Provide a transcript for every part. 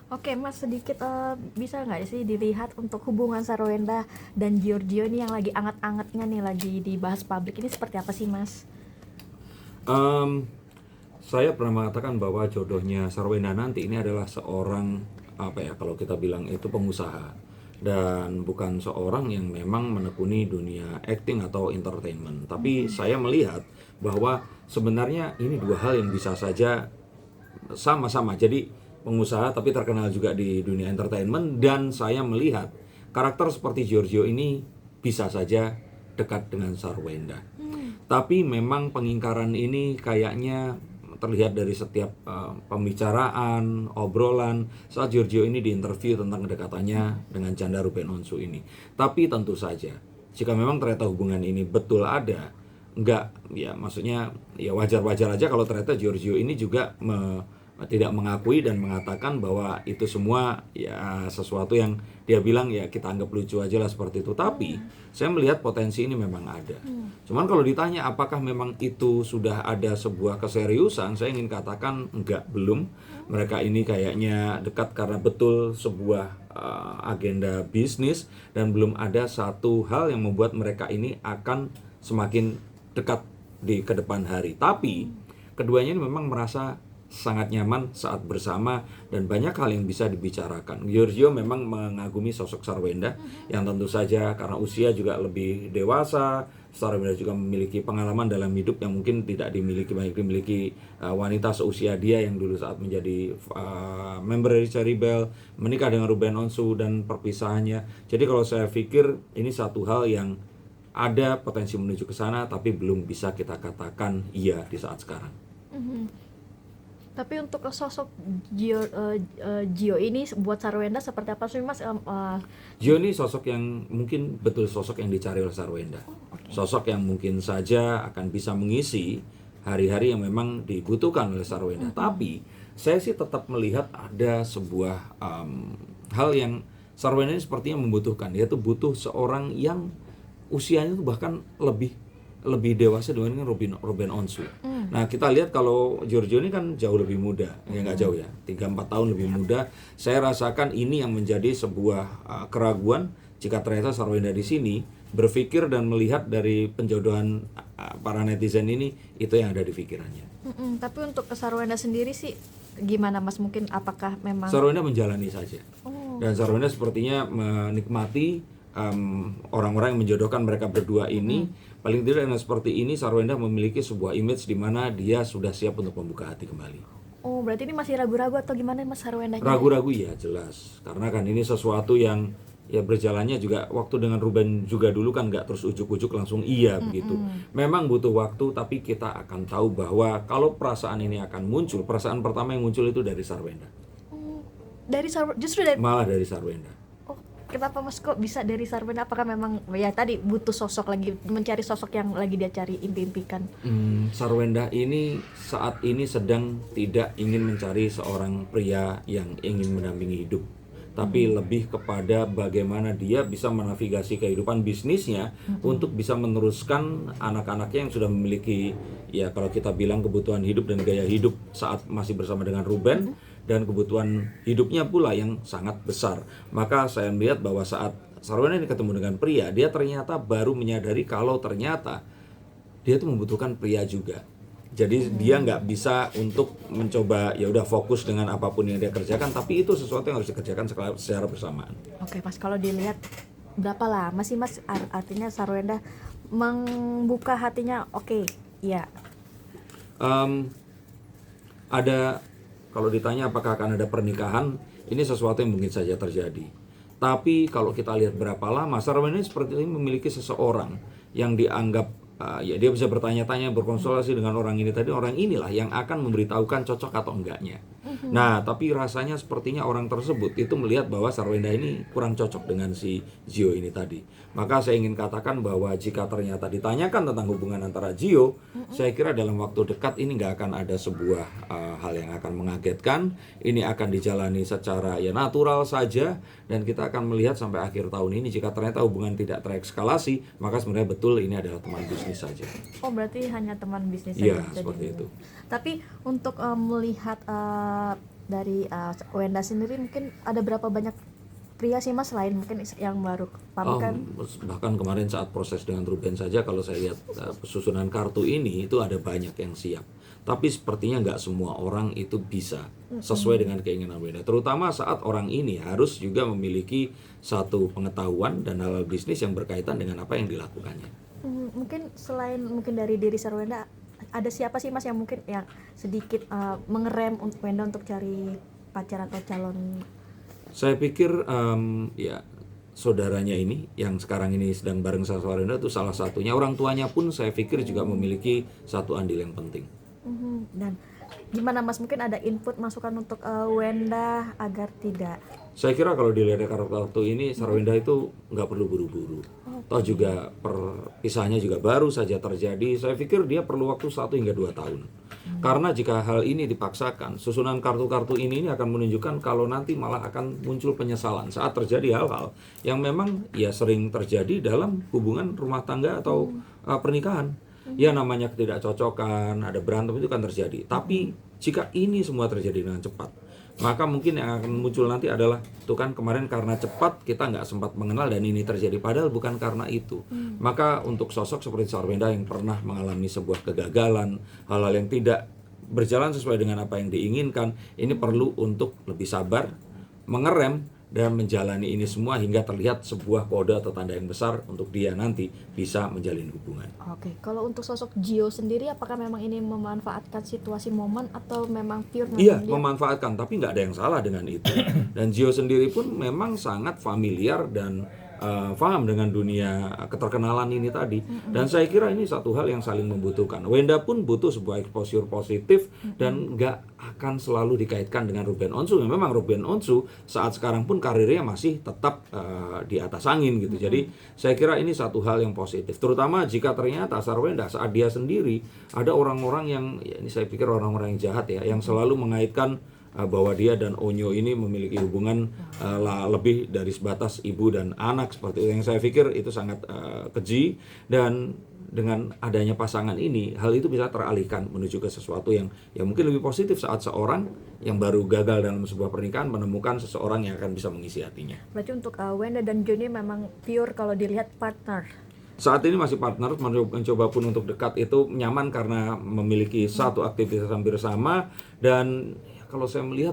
Oke Mas, sedikit bisa nggak sih dilihat untuk hubungan Sarwenda dan Giorgio ini yang lagi anget-angetnya nih, lagi dibahas publik ini seperti apa sih Mas? Em, saya pernah mengatakan bahwa jodohnya Sarwenda nanti ini adalah seorang, apa ya, kalau kita bilang itu pengusaha, dan bukan seorang yang memang menekuni dunia acting atau entertainment. Tapi saya melihat bahwa sebenarnya ini dua hal yang bisa saja sama-sama jadi pengusaha tapi terkenal juga di dunia entertainment. Dan saya melihat karakter seperti Giorgio ini bisa saja dekat dengan Sarwenda. Tapi memang pengingkaran ini kayaknya terlihat dari setiap pembicaraan, obrolan saat Giorgio ini diinterview tentang kedekatannya dengan janda Ruben Onsu ini. Tapi tentu saja, jika memang ternyata hubungan ini betul ada, enggak, ya maksudnya ya wajar-wajar aja kalau ternyata Giorgio ini juga tidak mengakui dan mengatakan bahwa itu semua ya sesuatu yang dia bilang ya kita anggap lucu aja lah seperti itu. Tapi saya melihat potensi ini memang ada. Cuman kalau ditanya apakah memang itu sudah ada sebuah keseriusan, saya ingin katakan enggak, belum. Mereka ini kayaknya dekat karena betul sebuah agenda bisnis, dan belum ada satu hal yang membuat mereka ini akan semakin dekat di kedepan hari. Tapi keduanya ini memang merasa sangat nyaman saat bersama dan banyak hal yang bisa dibicarakan. Giorgio memang mengagumi sosok Sarwenda yang tentu saja karena usia juga lebih dewasa. Sarwenda juga memiliki pengalaman dalam hidup yang mungkin tidak dimiliki wanita seusia dia yang dulu saat menjadi member dari Cherry Bell, menikah dengan Ruben Onsu dan perpisahannya. Jadi kalau saya pikir ini satu hal yang ada potensi menuju ke sana, tapi belum bisa kita katakan iya di saat sekarang. Tapi untuk sosok Gio ini buat Sarwenda seperti apa sih Mas? Gio ini sosok yang mungkin betul sosok yang dicari oleh Sarwenda. Sosok yang mungkin saja akan bisa mengisi hari-hari yang memang dibutuhkan oleh Sarwenda. Tapi saya sih tetap melihat ada sebuah hal yang Sarwenda ini sepertinya membutuhkan. Dia tuh butuh seorang yang usianya tuh bahkan lebih dewasa dengan Ruben Onsu. Nah kita lihat kalau Giorgio ini kan jauh lebih muda, ya nggak jauh ya, 3-4 tahun lebih muda. Saya rasakan ini yang menjadi sebuah keraguan jika ternyata Sarwenda di sini berpikir dan melihat dari penjodohan para netizen ini, itu yang ada di pikirannya. Tapi untuk Sarwenda sendiri sih gimana Mas? Mungkin apakah memang Sarwenda menjalani saja, dan Sarwenda sepertinya menikmati orang-orang yang menjodohkan mereka berdua ini. Paling tidak dengan seperti ini Sarwenda memiliki sebuah image di mana dia sudah siap untuk membuka hati kembali. Oh, berarti ini masih ragu-ragu atau gimana Mas Sarwenda? Ragu-ragu ya jelas, karena kan ini sesuatu yang ya berjalannya juga waktu dengan Ruben juga dulu kan nggak terus ujuk-ujuk langsung iya begitu. Memang butuh waktu, tapi kita akan tahu bahwa kalau perasaan ini akan muncul, perasaan pertama yang muncul itu dari Sarwenda. Justru dari Malah dari Sarwenda. Oh, kenapa Mas kok bisa dari Sarwenda? Apakah memang ya tadi butuh sosok lagi, mencari sosok yang lagi dia cari impikan? Sarwenda ini saat ini sedang tidak ingin mencari seorang pria yang ingin mendampingi hidup, tapi lebih kepada bagaimana dia bisa menavigasi kehidupan bisnisnya untuk bisa meneruskan anak-anaknya yang sudah memiliki, ya kalau kita bilang kebutuhan hidup dan gaya hidup saat masih bersama dengan Ruben, dan kebutuhan hidupnya pula yang sangat besar. Maka saya melihat bahwa saat Sarwenda ini ketemu dengan pria, dia ternyata baru menyadari kalau ternyata dia tuh membutuhkan pria juga. Jadi dia nggak bisa untuk mencoba ya udah fokus dengan apapun yang dia kerjakan, tapi itu sesuatu yang harus dikerjakan secara bersamaan. Oke, Mas, kalau dilihat berapa lama sih Mas artinya Sarwenda membuka hatinya? Oke, iya. Ada, kalau ditanya apakah akan ada pernikahan, ini sesuatu yang mungkin saja terjadi. Tapi kalau kita lihat berapa lama, Sarwenda ini seperti ini memiliki seseorang yang dianggap ya dia bisa bertanya-tanya, berkonsultasi dengan orang ini tadi. Orang inilah yang akan memberitahukan cocok atau enggaknya. Nah, tapi rasanya sepertinya orang tersebut itu melihat bahwa Sarwenda ini kurang cocok dengan si Gio ini tadi. Maka saya ingin katakan bahwa jika ternyata ditanyakan tentang hubungan antara Gio, saya kira dalam waktu dekat ini nggak akan ada sebuah hal yang akan mengagetkan. Ini akan dijalani secara ya natural saja, dan kita akan melihat sampai akhir tahun ini. Jika ternyata hubungan tidak terekskalasi, maka sebenarnya betul ini adalah teman bisnis saja. Oh, berarti hanya teman bisnis Iya, saja seperti itu. Tapi untuk melihat dari Wenda sendiri mungkin ada berapa banyak pria sih Mas selain mungkin yang baru pamkan? Bahkan kemarin saat proses dengan Ruben saja kalau saya lihat susunan kartu ini itu ada banyak yang siap. Tapi sepertinya nggak semua orang itu bisa sesuai dengan keinginan Wenda. Terutama saat orang ini harus juga memiliki satu pengetahuan dan hal bisnis yang berkaitan dengan apa yang dilakukannya. Mungkin selain mungkin dari diri Sarwenda, ada siapa sih Mas yang mungkin yang sedikit mengerem untuk Wenda untuk cari pacar atau calon? Saya pikir ya saudaranya ini yang sekarang ini sedang bareng sama Sarwenda itu salah satunya. Orang tuanya pun saya pikir juga memiliki satu andil yang penting. Dan gimana Mas, mungkin ada input masukan untuk Wenda agar tidak? Saya kira kalau dilihat dari kartu ini Sarwenda itu nggak perlu buru-buru. Toh juga perpisahannya juga baru saja terjadi. Saya pikir dia perlu waktu 1 hingga 2 tahun. Karena jika hal ini dipaksakan, susunan kartu-kartu ini akan menunjukkan kalau nanti malah akan muncul penyesalan saat terjadi hal-hal yang memang ya sering terjadi dalam hubungan rumah tangga atau pernikahan. Ya namanya ketidakcocokan, ada berantem itu kan terjadi. Tapi jika ini semua terjadi dengan cepat, maka mungkin yang akan muncul nanti adalah tuh kan kemarin karena cepat kita nggak sempat mengenal dan ini terjadi, padahal bukan karena itu. Maka untuk sosok seperti Sarwenda yang pernah mengalami sebuah kegagalan, hal-hal yang tidak berjalan sesuai dengan apa yang diinginkan, ini perlu untuk lebih sabar, mengerem dan menjalani ini semua hingga terlihat sebuah kode atau tanda yang besar untuk dia nanti bisa menjalin hubungan. Oke, kalau untuk sosok Gio sendiri, apakah memang ini memanfaatkan situasi momen atau memang pure Iya, dia? memanfaatkan, tapi nggak ada yang salah dengan itu. Dan Gio sendiri pun memang sangat familiar dan paham dengan dunia keterkenalan ini tadi. Dan saya kira ini satu hal yang saling membutuhkan. Wenda pun butuh sebuah exposure positif dan nggak akan selalu dikaitkan dengan Ruben Onsu. Memang Ruben Onsu saat sekarang pun karirnya masih tetap di atas angin gitu. Jadi saya kira ini satu hal yang positif. Terutama jika ternyata Sarwenda saat dia sendiri ada orang-orang yang, ya ini saya pikir orang-orang yang jahat ya, yang selalu mengaitkan bahwa dia dan Onyo ini memiliki hubungan lebih dari sebatas ibu dan anak seperti itu, yang saya pikir itu sangat keji. Dan dengan adanya pasangan ini, hal itu bisa teralihkan menuju ke sesuatu yang mungkin lebih positif saat seorang yang baru gagal dalam sebuah pernikahan menemukan seseorang yang akan bisa mengisi hatinya. Berarti untuk Wenda dan Joni memang pure kalau dilihat partner. Saat ini masih partner, mencoba pun untuk dekat itu nyaman karena memiliki satu aktivitas hampir sama. Dan kalau saya melihat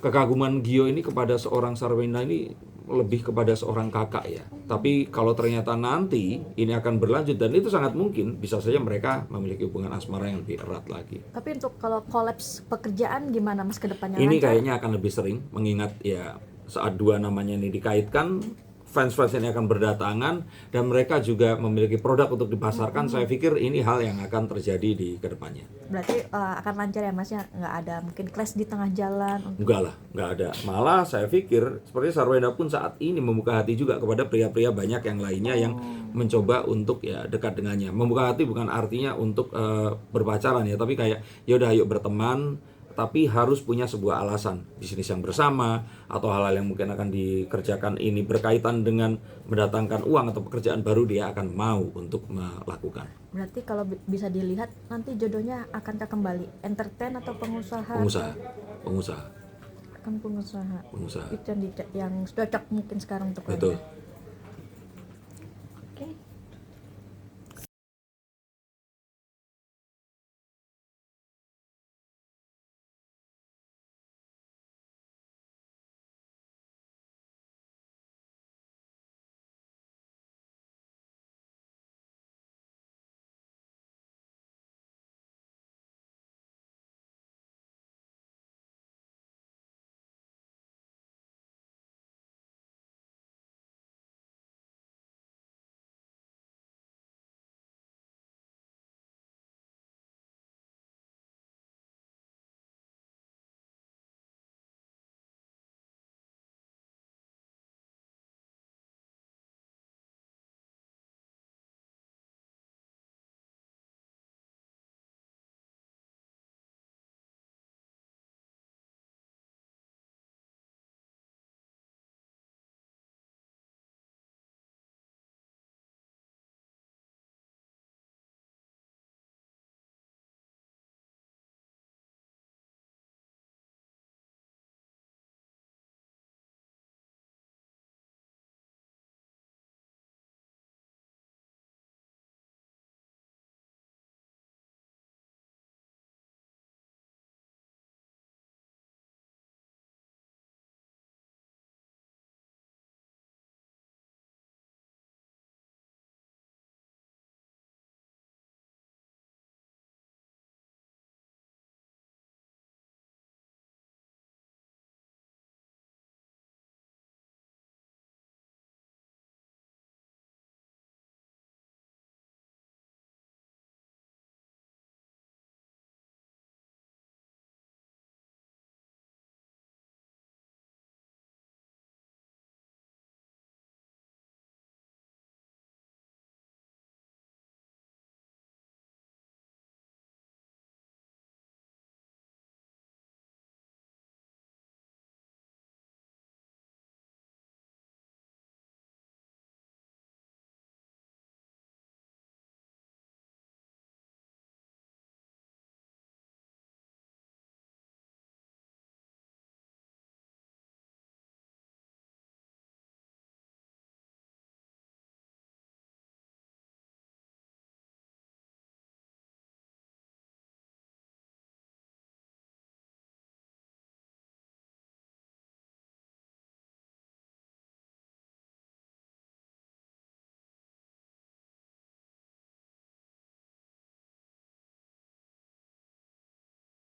kekaguman Gio ini kepada seorang Sarwenda ini lebih kepada seorang kakak ya. Tapi kalau ternyata nanti ini akan berlanjut, dan itu sangat mungkin, bisa saja mereka memiliki hubungan asmara yang lebih erat lagi. Tapi untuk kalau kolaps pekerjaan gimana Mas ke depannya? Ini lancar? kayaknya akan lebih sering, mengingat ya saat dua namanya ini dikaitkan, fans-fans ini akan berdatangan dan mereka juga memiliki produk untuk dipasarkan. Saya pikir ini hal yang akan terjadi di kedepannya. Berarti akan lancar ya Mas ya, nggak ada mungkin clash di tengah jalan? Enggak lah, enggak ada. Malah saya pikir seperti Sarwenda pun saat ini membuka hati juga kepada pria-pria banyak yang lainnya yang mencoba untuk ya dekat dengannya. Membuka hati bukan artinya untuk berpacaran ya, tapi kayak yaudah ayo berteman, tapi harus punya sebuah alasan, bisnis yang bersama atau hal-hal yang mungkin akan dikerjakan ini berkaitan dengan mendatangkan uang atau pekerjaan baru, dia akan mau untuk melakukan. Berarti kalau bisa dilihat nanti jodohnya akankah kembali entertain atau pengusaha? Pengusaha. Akan pengusaha. Pengusaha. Itu yang cocok mungkin sekarang untuk Betul. Wenda.